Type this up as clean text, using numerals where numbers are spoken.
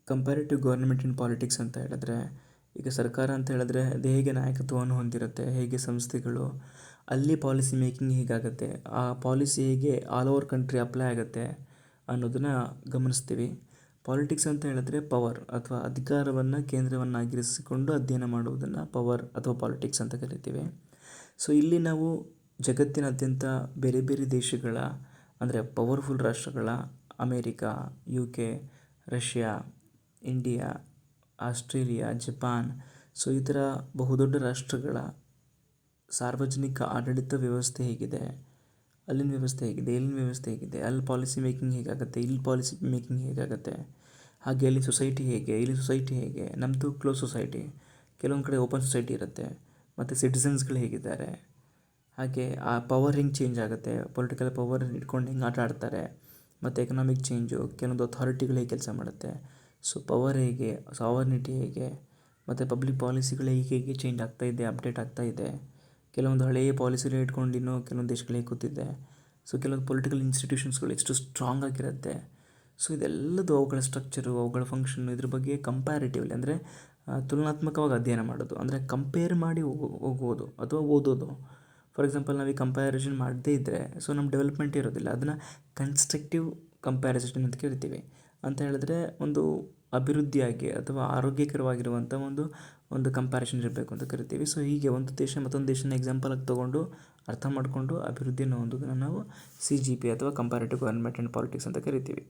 Comparative government in politics ಅಂತ ಹೇಳಿದ್ರೆ, ಈಗ ಸರ್ಕಾರ ಅಂತ ಹೇಳಿದ್ರೆ ಅದು ಹೇಗೆ ನಾಯಕತ್ವವನ್ನು ಹೊಂದಿರುತ್ತೆ, ಹೇಗೆ ಸಂಸ್ಥೆಗಳು ಅಲ್ಲಿ ಪಾಲಿಸಿ ಮೇಕಿಂಗ್ ಹೇಗಾಗುತ್ತೆ, ಆ ಪಾಲಿಸಿ ಹೇಗೆ ಆಲ್ ಓವರ್ ಕಂಟ್ರಿ ಅಪ್ಲೈ ಆಗುತ್ತೆ ಅನ್ನೋದನ್ನು ಗಮನಿಸ್ತೀವಿ. ಪಾಲಿಟಿಕ್ಸ್ ಅಂತ ಹೇಳಿದ್ರೆ ಪವರ್ ಅಥವಾ ಅಧಿಕಾರವನ್ನು ಕೇಂದ್ರವನ್ನಾಗಿರಿಸಿಕೊಂಡು ಅಧ್ಯಯನ ಮಾಡುವುದನ್ನು ಪವರ್ ಅಥವಾ ಪಾಲಿಟಿಕ್ಸ್ ಅಂತ ಕರಿತೀವಿ. ಸೊ ಇಲ್ಲಿ ನಾವು ಜಗತ್ತಿನಾದ್ಯಂತ ಬೇರೆ ಬೇರೆ ದೇಶಗಳ ಅಂದರೆ ಪವರ್ಫುಲ್ ರಾಷ್ಟ್ರಗಳ America, UK, Russia, India, Australia, Japan, so ಈ ಥರ ಬಹುದೊಡ್ಡ ರಾಷ್ಟ್ರಗಳ ಸಾರ್ವಜನಿಕ ಆಡಳಿತ ವ್ಯವಸ್ಥೆ ಹೇಗಿದೆ, ಅಲ್ಲಿನ ವ್ಯವಸ್ಥೆ ಹೇಗಿದೆ, ಇಲ್ಲಿನ ವ್ಯವಸ್ಥೆ ಹೇಗಿದೆ, ಅಲ್ಲಿ ಪಾಲಿಸಿ ಮೇಕಿಂಗ್ ಹೇಗಾಗುತ್ತೆ, ಇಲ್ಲಿ ಪಾಲಿಸಿ ಮೇಕಿಂಗ್ ಹೇಗಾಗುತ್ತೆ, ಹಾಗೆ ಅಲ್ಲಿ ಸೊಸೈಟಿ ಹೇಗೆ, ಇಲ್ಲಿ ಸೊಸೈಟಿ ಹೇಗೆ, ನಮ್ಮದು ಕ್ಲೋಸ್ ಸೊಸೈಟಿ, ಕೆಲವೊಂದು ಕಡೆ ಓಪನ್ ಸೊಸೈಟಿ ಇರುತ್ತೆ, ಮತ್ತು ಸಿಟಿಸನ್ಸ್ಗಳು ಹೇಗಿದ್ದಾರೆ, ಹಾಗೆ ಆ ಪವರ್ ಹೆಂಗೆ ಚೇಂಜ್ ಆಗುತ್ತೆ, ಪೊಲಿಟಿಕಲ್ ಪವರ್ ಇಟ್ಕೊಂಡು ಹೆಂಗೆ ಆಟ ಆಡ್ತಾರೆ, ಮತ್ತು ಎಕನಾಮಿಕ್ ಚೇಂಜು, ಕೆಲವೊಂದು ಅಥಾರಿಟಿಗಳು ಹೇಗೆ ಕೆಲಸ ಮಾಡುತ್ತೆ, ಸೊ ಪವರ್ ಹೇಗೆ, ಸಾವರ್ನಿಟಿ ಹೇಗೆ, ಮತ್ತು ಪಬ್ಲಿಕ್ ಪಾಲಿಸಿಗಳು ಹೇಗೆ ಚೇಂಜ್ ಆಗ್ತಾಯಿದೆ, ಅಪ್ಡೇಟ್ ಆಗ್ತಾಯಿದೆ, ಕೆಲವೊಂದು ಹಳೆಯ ಪಾಲಿಸಿಗಳು ಇಟ್ಕೊಂಡು ಇನ್ನೂ ಕೆಲವೊಂದು ದೇಶಗಳಿಗೆ ಕೂತಿದೆ. ಸೊ ಕೆಲವೊಂದು ಪೊಲಿಟಿಕಲ್ ಇನ್ಸ್ಟಿಟ್ಯೂಷನ್ಸ್ಗಳು ಎಷ್ಟು ಸ್ಟ್ರಾಂಗ್ ಆಗಿರುತ್ತೆ. ಸೊ ಇದೆಲ್ಲದು ಅವುಗಳ ಸ್ಟ್ರಕ್ಚರು, ಅವುಗಳ ಫಂಕ್ಷನ್ನು, ಇದ್ರ ಬಗ್ಗೆ ಕಂಪ್ಯಾರಿಟಿವ್ಲಿ ಅಂದರೆ ತುಲನಾತ್ಮಕವಾಗಿ ಅಧ್ಯಯನ ಮಾಡೋದು, ಅಂದರೆ ಕಂಪೇರ್ ಮಾಡಿ ಹೋಗೋದು ಅಥವಾ ಓದೋದು. ಫಾರ್ ಎಕ್ಸಾಂಪಲ್ ನಾವು ಈ ಕಂಪ್ಯಾರಿಸನ್ ಮಾಡದೇ ಇದ್ದರೆ ಸೊ ನಮ್ಮ ಡೆವಲಪ್ಮೆಂಟ್ ಇರೋದಿಲ್ಲ. ಅದನ್ನು ಕನ್ಸ್ಟ್ರಕ್ಟಿವ್ ಕಂಪ್ಯಾರಿಸನ್ ಅಂತ ಕರಿತೀವಿ. ಅಂತ ಹೇಳಿದ್ರೆ ಒಂದು ಅಭಿವೃದ್ಧಿಯಾಗಿ ಅಥವಾ ಆರೋಗ್ಯಕರವಾಗಿರುವಂಥ ಒಂದು ಕಂಪ್ಯಾರಿಸನ್ ಇರಬೇಕು ಅಂತ ಕರಿತೀವಿ. ಸೊ ಹೀಗೆ ಒಂದು ದೇಶ ಮತ್ತೊಂದು ದೇಶನ ಎಕ್ಸಾಂಪಲಾಗಿ ತೊಗೊಂಡು ಅರ್ಥ ಮಾಡಿಕೊಂಡು ಅಭಿವೃದ್ಧಿಯನ್ನು ಹೊಂದೋದನ್ನು ನಾವು CGP ಅಥವಾ ಕಂಪ್ಯಾರಿಟಿವ್ ಗೌರ್ಮೆಂಟ್ ಆ್ಯಂಡ್ ಪಾಲಿಟಿಕ್ಸ್ ಅಂತ ಕರಿತೀವಿ.